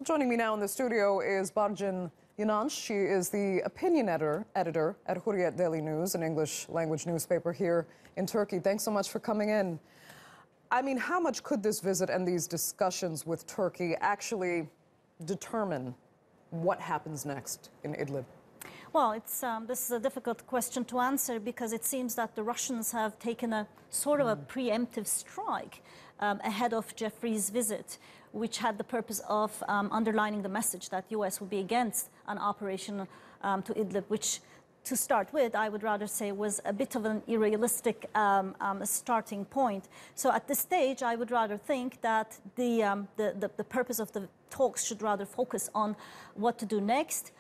Joining me now in the studio is Barcin Yinanc. She is the opinion editor at Hurriyet Daily News, an English language newspaper here in Turkey. Thanks so much for coming in. I mean, how much could this visit and these discussions with Turkey actually determine what happens next in Idlib? Well, this is a difficult question to answer because it seems that the Russians have taken a sort of a preemptive strike ahead of Jeffrey's visit, which had the purpose of underlining the message that U.S. would be against an operation to Idlib, which, to start with, I would rather say was a bit of an unrealistic starting point. So at this stage, I would rather think that the purpose of the talks should rather focus on what to do next.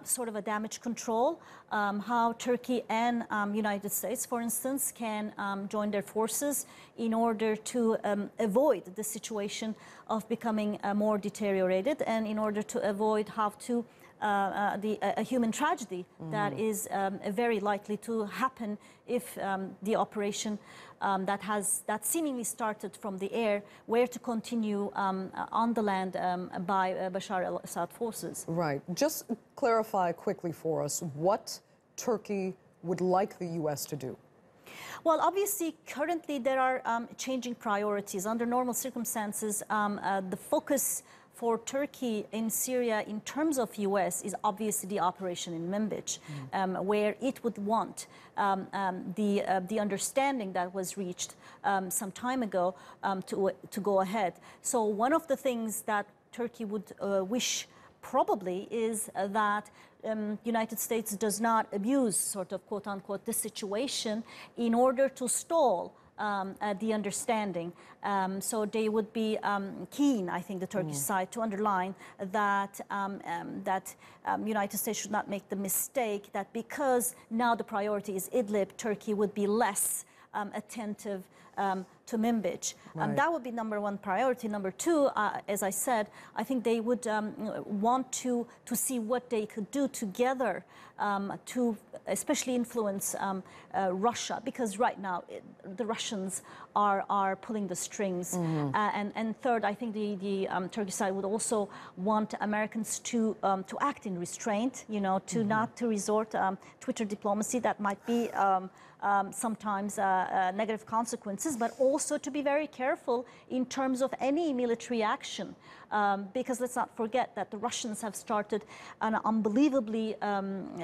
Sort of a damage control, how Turkey and United States, for instance, can join their forces in order to avoid the situation of becoming more deteriorated, and in order to avoid how to a human tragedy that is very likely to happen if the operation that seemingly started from the air were to continue on the land by Bashar al-Assad forces. Right. Just clarify quickly for us what Turkey would like the U.S. to do. Well, obviously, currently there are changing priorities. Under normal circumstances, the focus for Turkey in Syria in terms of U.S. is obviously the operation in Manbij, where it would want the understanding that was reached some time ago to go ahead. So one of the things that Turkey would wish probably is that United States does not abuse, sort of, quote unquote, this situation in order to stall the understanding. So they would be keen, I think, the Turkish side, to underline that United States should not make the mistake that because now the priority is Idlib, Turkey would be less attentive to Manbij. Right. That would be number one priority. Number two, as I said, I think they would want to see what they could do together to especially influence Russia, because right now the Russians are pulling the strings. And third, I think the Turkish side would also want Americans to act in restraint, you know, to not to resort Twitter diplomacy that might be sometimes negative consequences, but also to be very careful in terms of any military action, because let's not forget that the Russians have started an unbelievably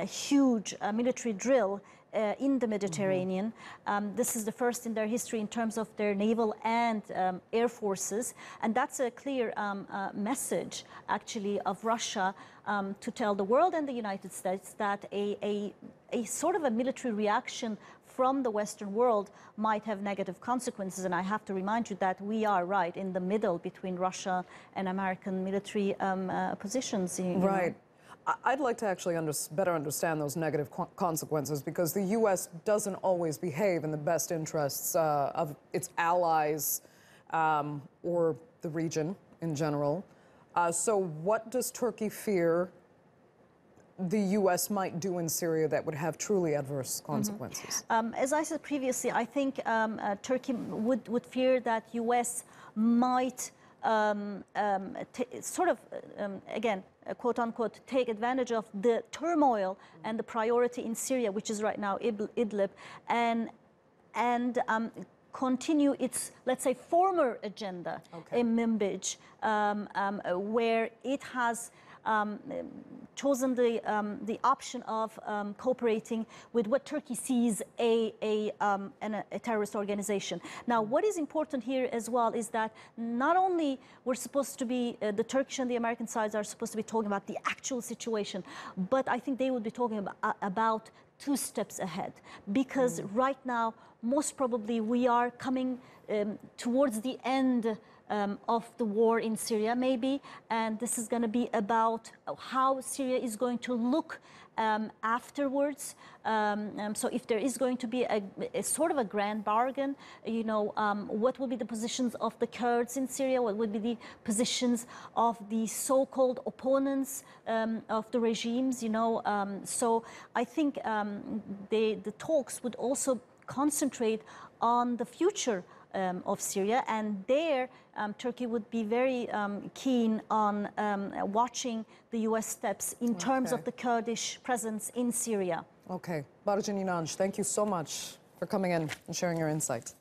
huge military drill in the Mediterranean. This is the first in their history in terms of their naval and air forces, and that's a clear message, actually, of Russia to tell the world and the United States that a sort of a military reaction from the Western world might have negative consequences. And I have to remind you that we are right in the middle between Russia and American military positions. Right. I'd like to actually better understand those negative consequences, because the U.S. doesn't always behave in the best interests of its allies or the region in general. So what does Turkey fear the U.S. might do in Syria that would have truly adverse consequences? As I said previously, I think Turkey would fear that U.S. might sort of, again, quote unquote, take advantage of the turmoil and the priority in Syria, which is right now Idlib, and continue its, let's say, former agenda in Manbij, where it has chosen the option of cooperating with what Turkey sees a terrorist organization. Now, what is important here as well is that not only we're supposed to be, the Turkish and the American sides are supposed to be talking about the actual situation, but I think they would be talking about 2 steps ahead, because right now, most probably, we are coming towards the end of the war in Syria, maybe, and this is going to be about how Syria is going to look afterwards. So if there is going to be a sort of a grand bargain, you know, what will be the positions of the Kurds in Syria? What would be the positions of the so-called opponents of the regimes? You know, so I think the talks would also concentrate on the future of Syria, and there Turkey would be very keen on watching the U.S. steps in terms of the Kurdish presence in Syria. Okay. Barcin Yinanc, thank you so much for coming in and sharing your insights.